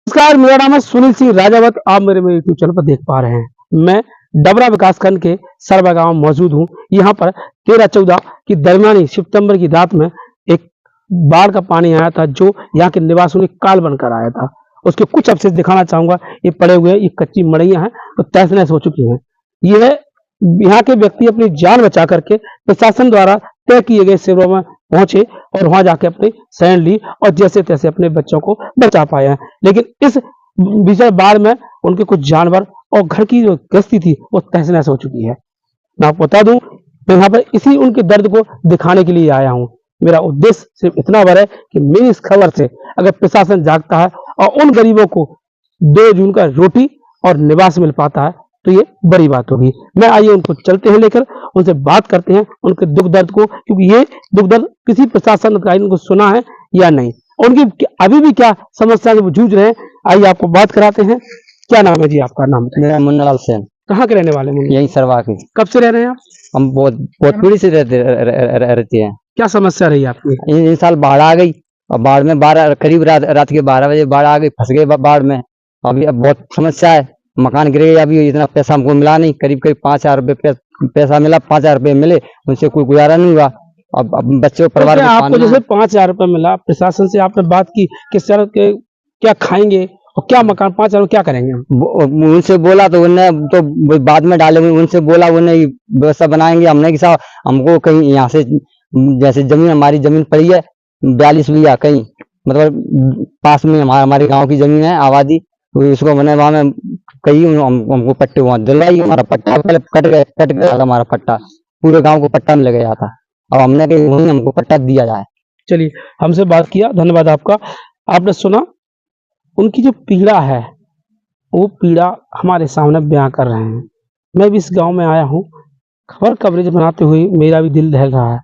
नमस्कार, मेरा नाम है सुनील सिंह राजावत। आप मेरे यूट्यूब चैनल पर देख पा रहे हैं। मैं डबरा विकासखंड के सरवा गांव मौजूद हूं। यहाँ पर 13-14 की दरमियानी सितंबर की रात में एक बाढ़ का पानी आया था, जो यहाँ के निवासियों ने काल बनकर आया था। उसके कुछ अवशेष दिखाना चाहूंगा। ये पड़े हुए हैं, ये कच्ची मड़ैयां हैं तो तहस नहस हो चुकी हैं। यह यहाँ के व्यक्ति अपनी जान बचा करके प्रशासन द्वारा तय किए गए शिविरों में पहुंचे और वहां जाके अपनी शरण ली और जैसे तैसे अपने बच्चों को बचा पाए हैं। लेकिन इस भीषण बाढ़ में उनके कुछ जानवर और घर की जो गृहस्थी थी वो तहस नहस हो चुकी है। मैं आपको बता दूं, मैं यहाँ पर इसी उनके दर्द को दिखाने के लिए आया हूँ। मेरा उद्देश्य सिर्फ इतना बड़ा है कि मेरी इस खबर से अगर प्रशासन जागता है और उन गरीबों को 2 जून का रोटी और निवास मिल पाता है तो ये बड़ी बात होगी। मैं आइए उनको चलते हैं लेकर, उनसे बात करते हैं उनके दुख दर्द को, क्योंकि ये दुख दर्द किसी प्रशासन अधिकारी को सुना है या नहीं, उनकी अभी भी क्या समस्या से जूझ रहे हैं। आइए आपको बात कराते हैं। क्या नाम है जी आपका? नाम बताइए। मेरा मुन्नालाल सेन। कहाँ के रहने वाले हैं? यही सरवा के। कब से रह रहे हैं आप? हम बहुत बहुत पीढ़ी से रहते हैं। क्या समस्या रही आपकी? इन साल बाढ़ आ गई और बाढ़ में करीब रात के 12 बजे बाढ़ आ गई, फंस गए बाढ़ में। अभी अब बहुत समस्या है, मकान गिर गए। अभी इतना पैसा हमको मिला नहीं, करीब 5,000 रुपये पैसा मिला, 5,000 रुपये मिले, उनसे कोई गुजारा नहीं हुआ। अब बच्चों परिवार तो आपको जैसे 5,000 रुपये मिला, प्रशासन से आपने बात की किस तरह के क्या खाएंगे और क्या मकान 5,000 में क्या करेंगे? उनसे बोला तो उन्हें तो बाद में डालेंगे। उनसे बोला उन्हें व्यवस्था बनाएंगे। हमने कि साहब हमको कहीं यहाँ से जैसे जमीन, हमारी जमीन पड़ी है 42 बीघा, कहीं मतलब पास में हमारे गांव की जमीन है आबादी, तो इसको मैंने वहां में कहीं हमको पट्टे वहां दिलवाई। हमारा पट्टा पहले कट गया था, हमारा पट्टा पूरे गांव को पट्टा मिल गया था। अब हमने कहीं वहीं हमको पट्टा दिया जाए। चलिए, हमसे बात किया, धन्यवाद आपका। आपने सुना उनकी जो पीड़ा है, वो पीड़ा हमारे सामने बयां कर रहे हैं। मैं भी इस गांव में आया हूं, खबर कवरेज बनाते हुए मेरा भी दिल दहल रहा है।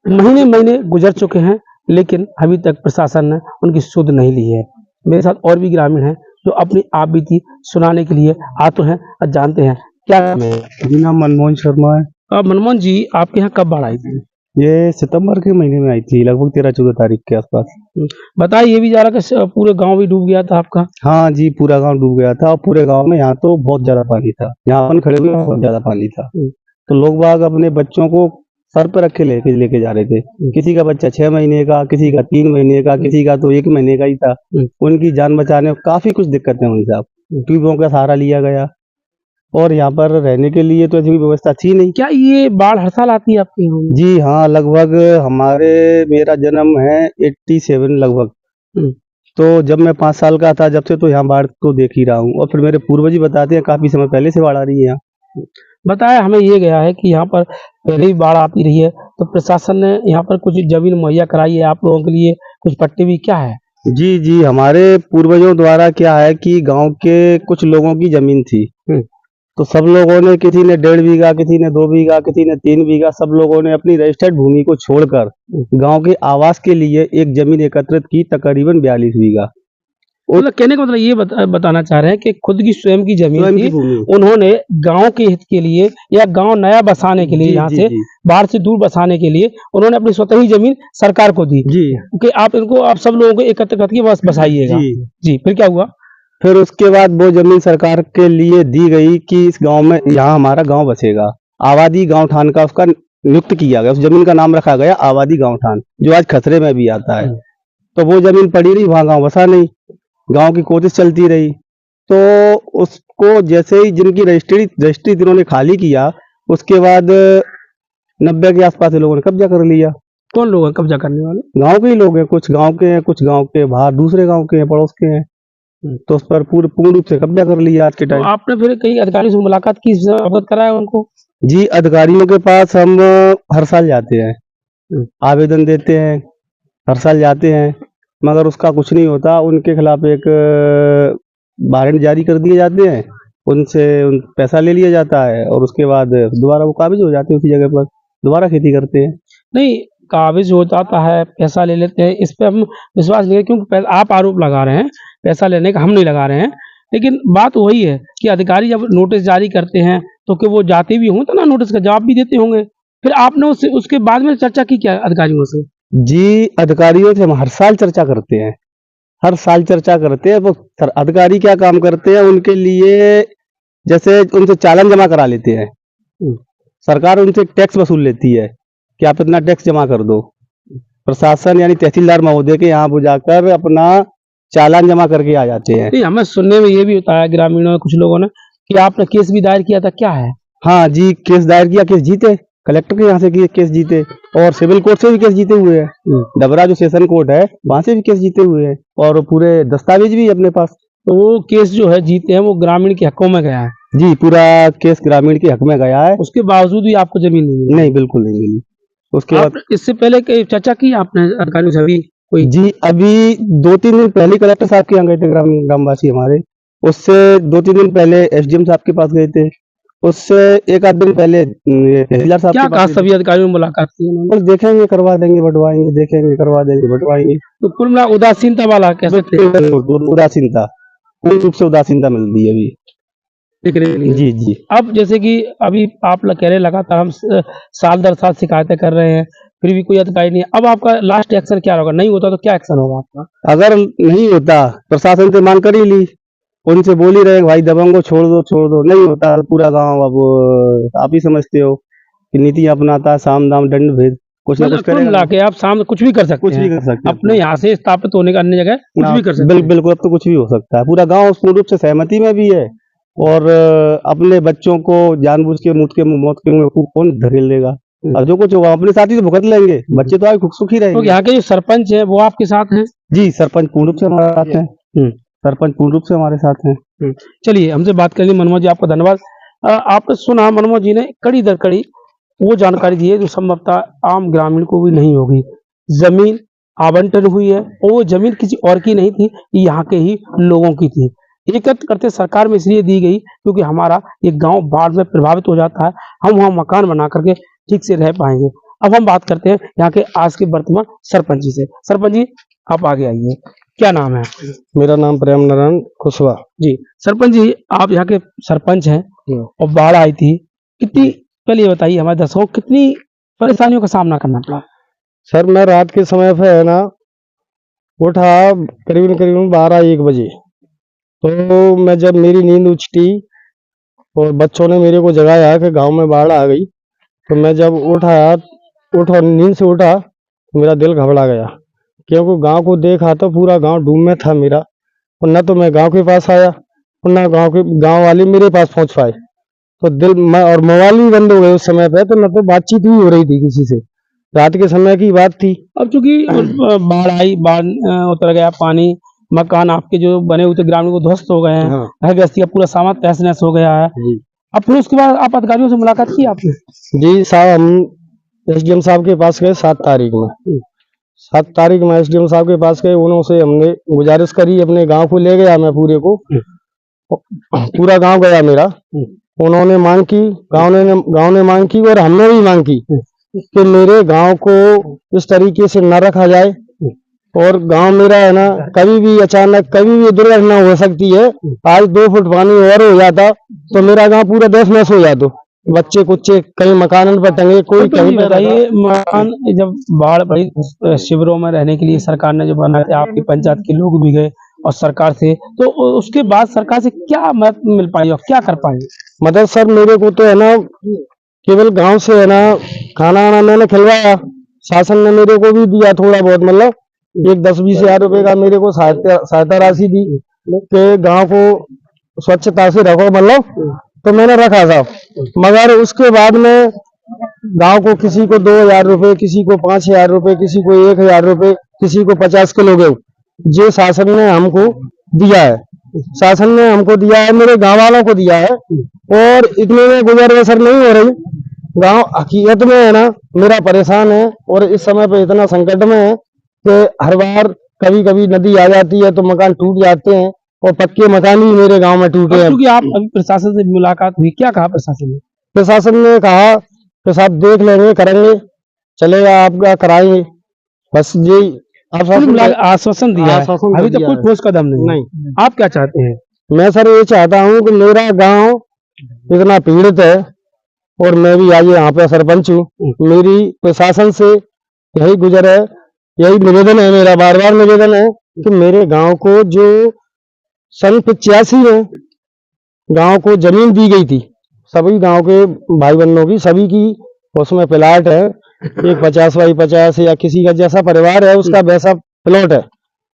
महीने महीने गुजर चुके हैं लेकिन अभी तक प्रशासन ने उनकी सुध नहीं ली है। मेरे साथ और भी ग्रामीण हैं जो अपनी आप बीती सुनाने के लिए आतुर हैं और जानते हैं। क्या नाम है? जी नाम मनमोहन शर्मा है। मनमोहन जी, आपके यहाँ कब बाढ़ आई थी? ये सितंबर के महीने में आई थी, लगभग 13-14 तारीख के आसपास। बताइए, ये भी जा रहा कि पूरे गांव भी डूब गया था आपका? हाँ जी, पूरा गांव डूब गया था और पूरे गांव में यहाँ तो बहुत ज्यादा पानी था। यहाँ अपन खड़े हुए बहुत ज्यादा पानी था, तो लोग बाग अपने बच्चों को सर पर रख के लेके जा रहे थे। किसी का बच्चा 6 महीने का, किसी का 3 महीने का, किसी का तो 1 महीने का ही था। उनकी जान बचाने में काफी कुछ दिक्कतें हुई साहब। ट्यूबों का सहारा लिया गया और यहाँ पर रहने के लिए तो ऐसी कोई व्यवस्था थी नहीं। क्या ये बाढ़ हर साल आती है आपके यहाँ? जी हाँ, लगभग मेरा जन्म है 87 लगभग। तो जब मैं 5 साल का था, जब से तो यहाँ बाढ़ को देख ही रहा हूँ। और फिर मेरे पूर्वज ही बताते हैं काफी समय पहले से बाढ़ आ रही है यहाँ। बताया हमें ये गया है कि यहाँ पर पहले ही बाढ़ आती रही है, तो प्रशासन ने यहाँ पर कुछ जमीन मुहैया कराई है आप लोगों के लिए, कुछ पट्टे भी? क्या है? जी जी, हमारे पूर्वजों द्वारा क्या है कि गांव के कुछ लोगों की जमीन थी, तो सब लोगों ने, किसी ने 1.5 बीघा, किसी ने 2 बीघा, किसी ने 3 बीघा, सब लोगों ने अपनी रजिस्टर्ड भूमि को छोड़कर गांव के आवास के लिए एक जमीन एकत्रित की, तकरीबन 42 बीघा। मतलब कहने का मतलब ये बताना चाह रहे हैं कि खुद की स्वयं की जमीन थी, उन्होंने गांव के हित के लिए या गांव नया बसाने के लिए, यहाँ से बाहर से दूर बसाने के लिए उन्होंने अपनी स्वतः ही जमीन सरकार को दी कि आप सब लोगों को एकत्र करके बस बसाइएगा। जी, फिर क्या हुआ? फिर उसके बाद वो जमीन सरकार के लिए दी गई कि इस गांव में, यहाँ हमारा गांव बसेगा। आबादी गांव ठान का उसका नियुक्त किया गया, उस जमीन का नाम रखा गया आबादी गांव ठान, जो आज खसरे में भी आता है। तो वो जमीन पड़ी रही, वहां गांव बसा नहीं। गांव की कोशिश चलती रही, तो उसको जैसे ही जिनकी रजिस्ट्री जिन्होंने खाली किया, उसके बाद 90 के आसपास लोगों ने कब्जा कर लिया। कौन लोग हैं कब्जा करने वाले? गांव के ही लोग हैं, कुछ गांव के हैं, कुछ गांव के बाहर दूसरे गांव के हैं, पड़ोस के हैं। तो उस पर पूर्ण रूप से कब्जा कर लिया आज के टाइम। तो आपने फिर कई अधिकारियों से मुलाकात की, अवगत कराया उनको? जी, अधिकारियों के पास हम हर साल जाते हैं, आवेदन देते हैं, हर साल जाते हैं, मगर उसका कुछ नहीं होता। उनके खिलाफ एक वारंट जारी कर दिए जाते हैं, उनसे पैसा ले लिया जाता है और उसके बाद दोबारा वो काबिज हो जाते हैं, उसी जगह पर दोबारा खेती करते हैं। नहीं, काबिज हो जाता है, पैसा ले लेते हैं, इस पे हम विश्वास नहीं है, क्योंकि आप आरोप लगा रहे हैं पैसा लेने का, हम नहीं लगा रहे हैं। लेकिन बात वही है कि अधिकारी जब नोटिस जारी करते हैं तो कि वो जाते भी हों तो ना नोटिस का जवाब भी देते होंगे। फिर आपने उसके बाद में चर्चा की क्या अधिकारियों से? जी, अधिकारियों से हम हर साल चर्चा करते हैं, हर साल चर्चा करते हैं। वो अधिकारी क्या काम करते हैं, उनके लिए जैसे उनसे चालान जमा करा लेते हैं। सरकार उनसे टैक्स वसूल लेती है कि आप इतना टैक्स जमा कर दो। प्रशासन यानी तहसीलदार महोदय के यहाँ वो जाकर अपना चालान जमा करके आ जाते हैं। नहीं, हमें सुनने में ये भी बताया ग्रामीणों में कुछ लोगों ने कि आपने केस भी दायर किया था, क्या है? हाँ जी, केस दायर किया, केस जीते, कलेक्टर के यहाँ से केस जीते और सिविल कोर्ट से भी केस जीते हुए हैं। डबरा जो सेशन कोर्ट है वहां से भी केस जीते हुए हैं और पूरे दस्तावेज भी है अपने पास। तो वो केस जो है जीते हैं वो ग्रामीण के हकों में गया है? जी, पूरा केस ग्रामीण के हक में गया है। उसके बावजूद भी आपको जमीन नहीं मिली? नहीं, बिल्कुल नहीं मिली। उसके बाद इससे पहले चर्चा की आपने अधिकारियों से? अभी कोई? जी, अभी 2-3 दिन पहले कलेक्टर साहब के यहाँ गए थे ग्रामवासी हमारे। उससे 2-3 दिन पहले एसडीएम साहब के पास गए थे। उससे 1 आध दिन पहले तहसीलदार साहब क्या के कहा? पास सभी अधिकारियों में मुलाकात की उन्होंने? बस देखेंगे, करवा देंगे, बंटवाएंगे, देखेंगे, करवा देंगे, बंटवाएंगे। तो कुल मिला उदासीनता वाला कैसे थे? उदासीनता, पूर्ण रूप से उदासीनता मिलती है अभी। दिख रही है। जी जी। अब जैसे कि अभी आप कह रहे लगातार हम साल दर साल शिकायतें कर रहे हैं, फिर भी कोई अधिकारी नहीं है। अब आपका लास्ट एक्शन क्या होगा? नहीं होता तो क्या एक्शन होगा आपका? अगर नहीं होता, प्रशासन से मांग कर ही ली, उनसे बोल ही रहे भाई दबंग को छोड़ दो। नहीं होता, पूरा गांव अब आप ही समझते हो कि नीति अपनाता है, साम दाम दंड भेद, कुछ ना मतलब कुछ कुल करेगा। मिला के आप सामने कुछ भी कर सकते कुछ भी हैं, कर सकते हैं अपने यहाँ से स्थापित होने का अन्य जगह कुछ भी कर सकते हैं। बिल्कुल, अब तो कुछ भी हो सकता है। पूरा गांव पूर्ण रूप से सहमति में भी है और अपने बच्चों को जानबूझ के मौत के मुंह कौन धकेल देगा। अब जो कुछ होगा अपने साथी से भुगत लेंगे, बच्चे तो आगे सुखी तो रहेंगे। यहाँ के जो सरपंच है वो आपके साथ हैं? जी, सरपंच पूर्ण रूप से हमारे साथ हैं। सरपंच पूर्ण रूप से हमारे साथ हैं। चलिए, हमसे बात करने मनमोहन जी आपका धन्यवाद। आपने सुना मनमोहन जी ने कड़ी दर कड़ी वो जानकारी दी है जो संभवतः आम ग्रामीण को भी नहीं होगी। जमीन आवंटन हुई है और वो जमीन किसी और की नहीं थी, यहाँ के ही लोगों की थी। एकत्र करते सरकार में इसलिए दी गई क्योंकि हमारा ये गांव बाढ़ में प्रभावित हो जाता है, हम वहाँ मकान बना करके ठीक से रह पाएंगे। अब हम बात करते हैं यहाँ के आज के वर्तमान सरपंच जी से। सरपंच जी आप आगे आइए, क्या नाम है? मेरा नाम प्रेम नारायण कुशवाहा। जी सरपंच जी, आप यहाँ के सरपंच हैं और बाढ़ आई थी, कितनी, पहले ये बताइए हमारे दर्शकों को कितनी परेशानियों का सामना करना पड़ा? सर, मैं रात के समय पे है ना उठा करीबन 12-1 बजे। तो मैं जब मेरी नींद उछटी और बच्चों ने मेरे को जगाया कि गांव में बाढ़ आ गई, तो मैं जब उठा नींद से उठा तो मेरा दिल घबरा गया, क्योंकि गांव को देखा तो पूरा गांव डूब में था मेरा। और न तो मैं गांव के पास आया और न गांव वाले मेरे पास पहुंच पाए। तो और मोबाइल भी बंद हो गए उस समय पे, तो न तो बातचीत भी हो रही थी किसी से। रात के समय की बात थी। अब चूंकि बाढ़ आई, बाढ़ उतर गया पानी, मकान आपके जो बने हुए थे ग्रामीण को ध्वस्त हो गए हैं, घर गृहस्थी का पूरा सामान तहस नहस हो गया है। अब फिर उसके बाद आप अधिकारियों से मुलाकात की आपने? जी साहब, हम एसडीएम साहब के पास गए 7 तारीख में। 7 तारीख में एसडीएम साहब के पास गए, उन्होंने हमने गुजारिश करी, अपने गांव को ले गया मैं पूरे को, पूरा गांव गया मेरा। उन्होंने मांग की, गांव ने मांग की और हमने भी मांग की कि मेरे गांव को इस तरीके से न रखा जाए। और गांव मेरा है ना, कभी भी अचानक कभी भी दुर्घटना हो सकती है। आज 2 फुट पानी और हो जाता तो मेरा गांव पूरा तहस नहस हो जाता। बच्चे कुच्चे कहीं मकान पर टंगे, कोई कहीं पे। बताइए, मकान जब बाढ़ पड़ी, शिविरों में रहने के लिए सरकार ने जो बनाया था, आपकी पंचायत के लोग भी गए और सरकार से, तो उसके बाद सरकार से क्या मदद मिल पाई और क्या कर पाई? मदद सर मेरे को तो है ना केवल गांव से है ना खाना वाना मैंने खिलवाया। शासन ने मेरे को भी दिया थोड़ा बहुत, मतलब 10-20 हजार रुपए का मेरे को सहायता राशि दी कि गांव को स्वच्छता से रखो, मतलब। तो मैंने रखा था, मगर उसके बाद में गांव को किसी को 2,000 रुपए, किसी को 5,000 रुपए, किसी को 1,000 रुपए, किसी को 50 किलो गेहूं, जो शासन ने हमको दिया है। शासन ने हमको दिया है, मेरे गांव वालों को दिया है। और इतने में गुजर बसर नहीं हो रही। गांव हकीकत में है ना मेरा परेशान है और इस समय पे इतना संकट में है कि हर बार कभी कभी नदी आ जाती है तो मकान टूट जाते हैं और पक्के मकान भी मेरे गांव में टूटे हैं। क्योंकि आप अभी प्रशासन से मुलाकात हुई, क्या कहा प्रशासन ने? प्रशासन ने कहा कि साहब देख लेंगे, करेंगे, चलेगा आपका, कराएंगे, बस यही आश्वासन दिया है। अभी तो कोई ठोस कदम नहीं। आप क्या चाहते हैं? मैं सर ये चाहता हूँ कि मेरा गांव इतना पीड़ित है और मैं भी आज यहाँ पे सरपंच हूँ, मेरी प्रशासन से यही गुजर है, यही निवेदन है मेरा, बार बार निवेदन है कि मेरे गांव को जो सन 85 में गांव को जमीन दी गई थी, सभी गांव के भाई बहनों की, सभी की उसमें प्लाट है, एक 50x50 या किसी का जैसा परिवार है उसका वैसा प्लॉट है,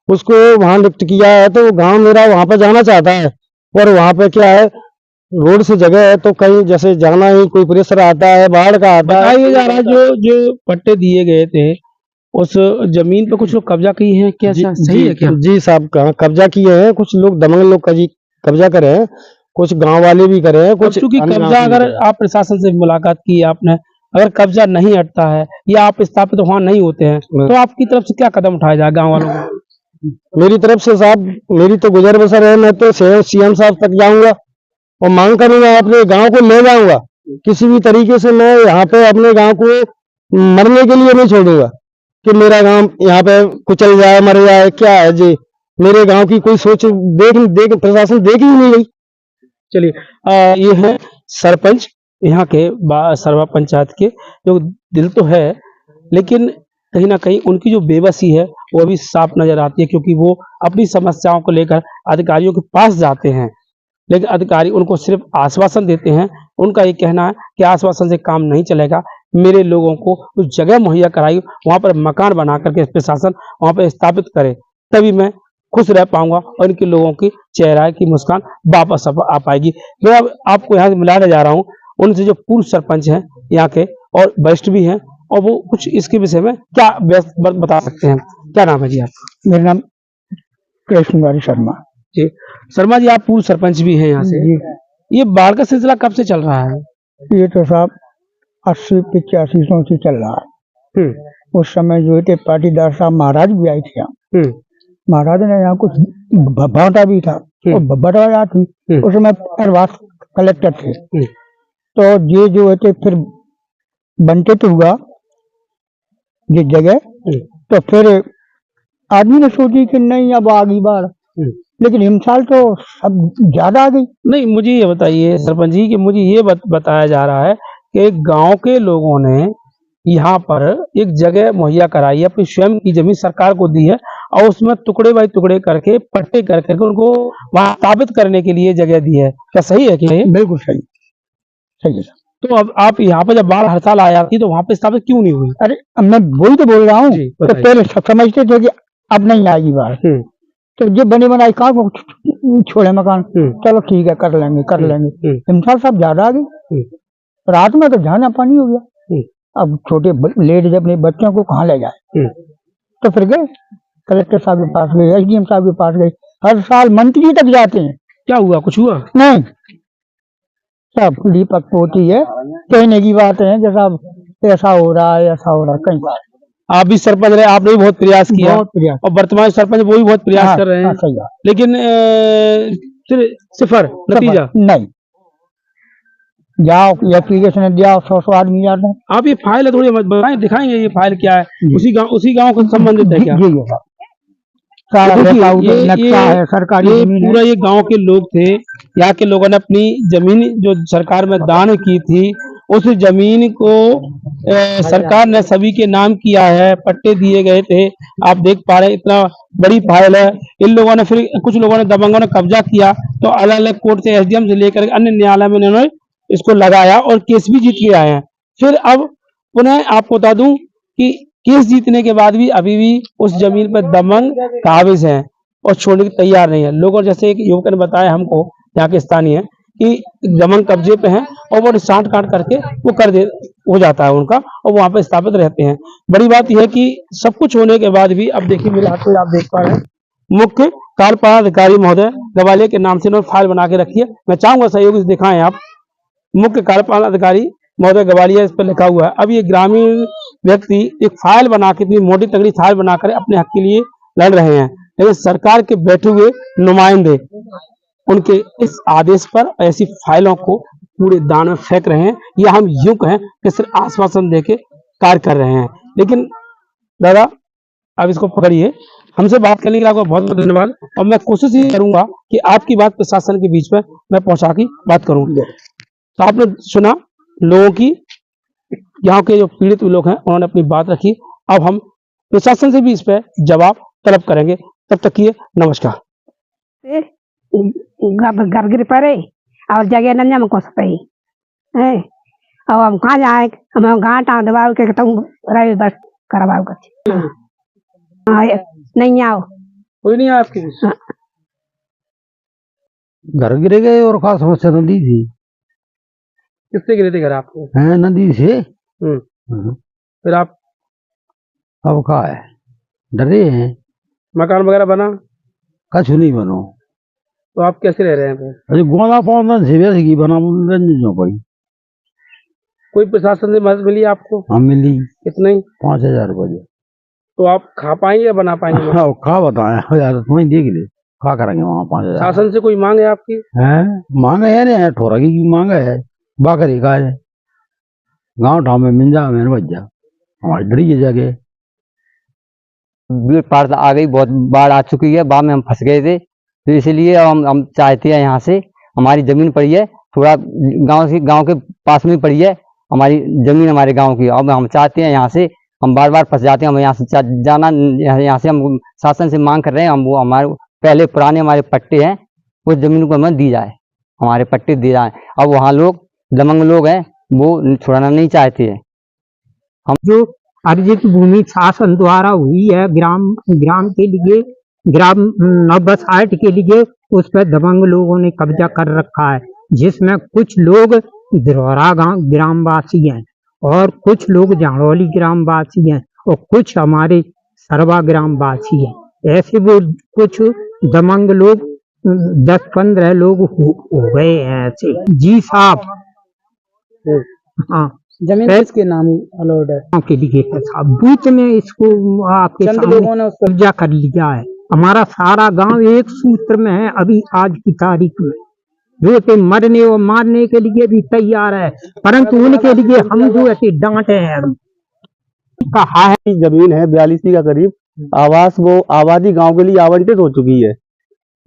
उसको वहां लिफ्ट किया है। तो गांव मेरा वहां पर जाना चाहता है, और वहां पे क्या है, रोड से जगह है, तो कहीं जैसे जाना ही कोई प्रेशर आता है, बाढ़ का आता है। बताइए जा रहा है जो जो पट्टे दिए गए थे उस जमीन पे कुछ लोग कब्जा किए हैं क्या? सही है क्या? जी साहब, कब्जा किए हैं, कुछ लोग दबंग लोग कब्जा करे हैं, कुछ गांव वाले भी करे हैं, कुछ। क्योंकि कब्जा, अगर आप प्रशासन से मुलाकात की आपने, अगर कब्जा नहीं हटता है या आप स्थापित वहां नहीं होते हैं, तो आपकी तरफ से क्या कदम उठाया जाए गांव वालों को? मेरी तरफ से साहब, मेरी तो गुजर बसर है, मैं तो सीएम साहब तक जाऊंगा और मांग करूंगा, अपने गांव को ले जाऊंगा किसी भी तरीके से। मैं यहाँ पे अपने गांव को मरने के लिए नहीं छोड़ूंगा कि मेरा गांव यहाँ पे कुचल जाए, मर जाए। क्या है जी, मेरे गांव की कोई सोच देख प्रशासन देख ही नहीं गई। चलिए, ये है सरपंच यहाँ के सरवा पंचायत के, जो दिल तो है, लेकिन कहीं ना कहीं उनकी जो बेबसी है वो अभी साफ नजर आती है, क्योंकि वो अपनी समस्याओं को लेकर अधिकारियों के पास जाते हैं, लेकिन अधिकारी उनको सिर्फ आश्वासन देते हैं। उनका ये कहना है कि आश्वासन से काम नहीं चलेगा, मेरे लोगों को कुछ जगह मुहैया कराई, वहां पर मकान बना करके प्रशासन वहां पर स्थापित करे, तभी मैं खुश रह पाऊंगा और इनके लोगों की चेहरा की मुस्कान वापस आ पाएगी। मैं अब आपको यहाँ से मिलाने जा रहा हूँ उनसे जो पूर्व सरपंच हैं यहाँ के और वरिष्ठ भी हैं, और वो कुछ इसके विषय में क्या बता सकते हैं। क्या नाम है जी आपका? मेरा नाम कृष्ण कुमारी शर्मा जी। शर्मा जी, आप पूर्व सरपंच भी हैं यहाँ से। ये बाढ़ का सिलसिला कब से चल रहा है? ये तो साहब 80-85 से चल रहा है। उस समय जो थे पाटीदार साहब महाराज भी आए थे यहाँ। महाराज ने यहाँ कुछ बांटा भी था और बटवाया थी। उस समय प्रभास कलेक्टर थे, तो ये जो थे फिर वंचित हुआ ये जगह। तो फिर आदमी ने सोची कि नहीं अब आ गई बाढ़, लेकिन हिमसाल तो सब ज्यादा आ गई। नहीं, मुझे ये बताइए सरपंच जी कि मुझे ये बताया जा रहा है कि गांव के लोगों ने यहाँ पर एक जगह मुहैया कराई है, अपनी स्वयं की जमीन सरकार को दी है, और उसमें टुकड़े बाई टुकड़े करके पट्टे करके उनको वहां स्थापित करने के लिए जगह दी है। क्या सही है कि? बिल्कुल सही, सही है। तो अब आप यहाँ पर जब बाढ़ हर साल आया थी तो वहां पे स्थापित क्यों नहीं हुई? अरे अब मैं वही तो बोल रहा हूँ, तो पहले समझते थे कि अब नहीं आएगी बाढ़, तो ये बनी बनाई कहाँ छोड़े मकान, चलो ठीक है कर लेंगे। हिमसाल साहब ज्यादा आ गई, रात में तो जाना पानी हो गया। अब छोटे लेडीज अपने बच्चों को कहाँ ले जाए, तो फिर गए कलेक्टर साहब के पास गए, एसडीएम साहब के पास गए, हर साल मंत्री तक जाते हैं। क्या हुआ, कुछ हुआ नहीं, सब दीपक पोती है, कहने की बात है कि साहब ऐसा हो रहा है कई बार। आप भी सरपंच रहे, आपने भी बहुत प्रयास किया, और वर्तमान सरपंच वो भी बहुत प्रयास कर रहे हैं, लेकिन सिफर नतीजा नहीं। जाओ एप्लीकेशन दिया, 100 आदमी जाते हैं। आप ये फाइल है थोड़ी बताएं, दिखाएंगे ये फाइल क्या है, उसी गांव से संबंधित है क्या? ये सरकारी पूरा ये गांव के लोग थे, यहाँ के लोगों ने अपनी जमीन जो सरकार में दान की थी, उस जमीन को सरकार ने सभी के नाम किया है, पट्टे दिए गए थे। आप देख पा रहे हैं इतना बड़ी फाइल है। इन लोगों ने फिर कुछ लोगों ने दबंगों ने कब्जा किया, तो अलग अलग कोर्ट से एसडीएम से लेकर अन्य न्यायालय में इन्होंने इसको लगाया और केस भी जीत के आए हैं। फिर अब पुनः आपको बता दूं कि केस जीतने के बाद भी अभी भी उस जमीन पर दबंग काबिज हैं और छोड़ने की तैयार नहीं है। लोगों जैसे एक युवक ने बताया हमको, यहाँ के स्थानीय कि दबंग कब्जे पे हैं और वो साठ काट करके वो हो जाता है उनका, और वहां पे स्थापित रहते हैं। बड़ी बात यह है कि सब कुछ होने के बाद भी अब देखिए मेरे हाथ में आप देख पा रहे हैं, मुख्य कार्यपालन अधिकारी महोदय गवालियर के नाम से इन्होंने फाइल बना के रखी है। मैं चाहूंगा सहयोग से दिखाएं आप, मुख्य कार्यपालन अधिकारी महोदय गवालियर, इस पर लिखा हुआ है। अब ये ग्रामीण व्यक्ति एक फाइल बना के, इतनी मोटी तगड़ी फाइल बनाकर अपने हक के लिए लड़ रहे हैं, लेकिन सरकार के बैठे हुए नुमाइंदे उनके इस आदेश पर ऐसी फाइलों को पूरे दान में फेंक रहे हैं, या हम यूं कहें कि सिर्फ आश्वासन देके कार्य कर रहे हैं। लेकिन दादा अब इसको पकड़िए, हमसे बात करने के लिए आपका बहुत बहुत धन्यवाद, और मैं कोशिश ये करूंगा कि आपकी बात प्रशासन के बीच में मैं पहुंचा की बात करूं। तो आपने सुना लोगों की, यहाँ के जो पीड़ित लोग हैं उन्होंने अपनी बात रखी। अब हम प्रशासन से भी इस पर जवाब तलब करेंगे। तब तक किए नमस्कार। घर गिर पड़े और जगह नन्या में कुछ पई है और हम कहाँ जाए हम घाटा दबाव के तुम रहे बस करवाओ कर हाँ नहीं आओ कोई नहीं आपके बीच? घर गिरे गए और खास समस्या नदी थी। किससे गिरे थे घर आपको? है नदी से। फिर आप अब कहा है डरे हैं। मकान वगैरह बना? कछ नहीं बनो। तो आप कैसे रह रहे हैं फिर? अरे गोला पौन से वैसे की बना जो पड़ी। कोई प्रशासन से मदद मिली आपको? हाँ मिली। कितनी? 5000 रुपये। तो आप खा पाएंगे या बना पाएंगे? हाँ खा बताए यार तुम्हें देख ले खा करेंगे वहाँ 5000। शासन से कोई मांग है आपकी? है मांगे है ना ठोरा की मांग है बाकरी का है गाँव ठाव में मिल जा मैंने बच जा हमारी डरी है जगह। पार आ गई बहुत बाढ़ आ चुकी है बाढ़ में हम फंस गए थे तो इसलिए हम चाहते हैं यहाँ से हमारी जमीन पड़ी है थोड़ा गांव के पास में पड़ी है हमारी जमीन हमारे गांव की। अब हम चाहते हैं यहाँ से हम बार बार फंस जाते हैं हम यहाँ से जाना यहाँ से हम शासन से मांग कर रहे हैं हम वो हमारे पहले पुराने हमारे पट्टे हैं उस जमीन को हमें दी जाए हमारे पट्टे दिए जाए। अब वहाँ लोग दमंग लोग हैं वो छोड़ना नहीं चाहते हैं। हम जो अर्जित भूमि शासन द्वारा हुई है ग्राम के लिए ग्राम नवबसाहट के लिए उस पर दबंग लोगों ने कब्जा कर रखा है जिसमें कुछ लोग धरोहरा ग्रामवासी हैं और कुछ लोग झाड़ौली ग्रामवासी हैं और कुछ हमारे सरवा ग्रामवासी हैं। ऐसे वो कुछ दबंग लोग 10-15 लोग हो गए हैं ऐसे। जी साहब हाँ जमीन किसके नाम अलॉट है? के लिए साहब बीच में इसको आपके लोगों ने उसको कब्जा कर लिया है। हमारा सारा गांव एक सूत्र में है अभी आज की तारीख में जो कि मरने और मारने के लिए भी तैयार है परंतु उनके लिए हम जो ऐसे डांटे हैं कहा है। जमीन है 42 का करीब वो आबादी गांव के लिए आवंटित हो चुकी है।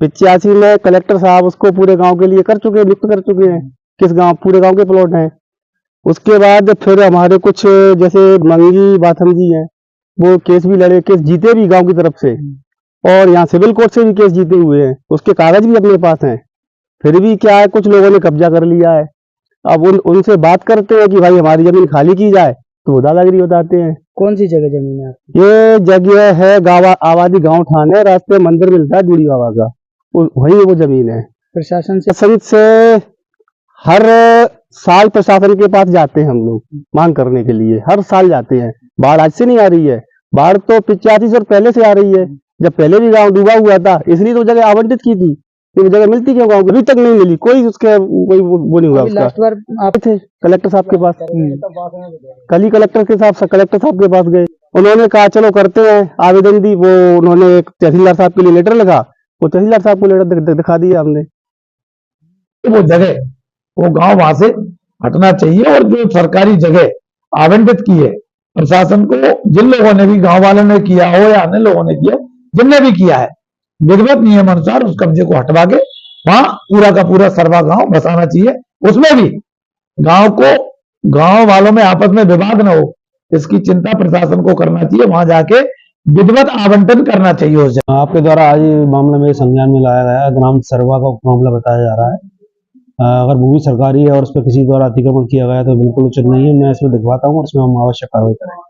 85 में कलेक्टर साहब उसको पूरे गांव के लिए कर चुके हैं नियुक्त कर चुके हैं किस गांव पूरे गांव के प्लॉट हैं। उसके बाद फिर हमारे कुछ जैसे मंगी बाथम जी हैं वो केस भी लड़े केस जीते भी गांव की तरफ से और यहाँ सिविल कोर्ट से भी केस जीते हुए हैं उसके कागज भी अपने पास हैं। फिर भी क्या है कुछ लोगों ने कब्जा कर लिया है। अब उनसे बात करते हैं कि भाई हमारी जमीन खाली की जाए तो वो दादागिरी बताते हैं। कौन सी जगह जमीन है? ये जगह है आबादी गांव ठाणे रास्ते मंदिर मिलता है जूड़ी बाबा का वही वो जमीन है। प्रशासन से हर साल प्रशासन के पास जाते हैं हम लोग मांग करने के लिए हर साल जाते हैं। बाढ़ आज से नहीं आ रही है बाढ़ तो 85 और पहले से आ रही है जब पहले भी गांव डूबा हुआ था इसलिए तो जगह आवंटित की थी वो जगह मिलती क्यों गांव को अभी तक नहीं मिली कोई उसके कोई वो नहीं हुआ उसका। लास्ट बार आप थे कलेक्टर साहब के पास कल ही कलेक्टर साहब के पास गए उन्होंने कहा चलो करते हैं आवेदन दी वो उन्होंने एक तहसीलदार साहब के लिए लेटर लगा वो तहसीलदार साहब को लेटर दिखा दिया हमने। वो जगह वो गांव वहां से हटना चाहिए और जो सरकारी जगह आवंटित की है प्रशासन को जिन लोगों ने भी गांव वालों ने किया हो या अन्य लोगों ने किया जिनने भी किया है विधिवत नियम अनुसार उस कब्जे को हटवा के वहां पूरा का पूरा सरवा गांव बसाना चाहिए। उसमें भी गांव वालों में आपस में विवाद न हो इसकी चिंता प्रशासन को करना चाहिए वहां जाके विधिवत आवंटन करना चाहिए उस जगह। आपके द्वारा आज मामला में संज्ञान में लाया गया ग्राम सरवा का मामला बताया जा रहा है। अगर भूमि सरकारी है और उस पर किसी द्वारा अतिक्रमण किया गया तो बिल्कुल उचित नहीं है। मैं इसमें दिखवाता हूँ और इसमें हम आवश्यक कार्रवाई करेंगे।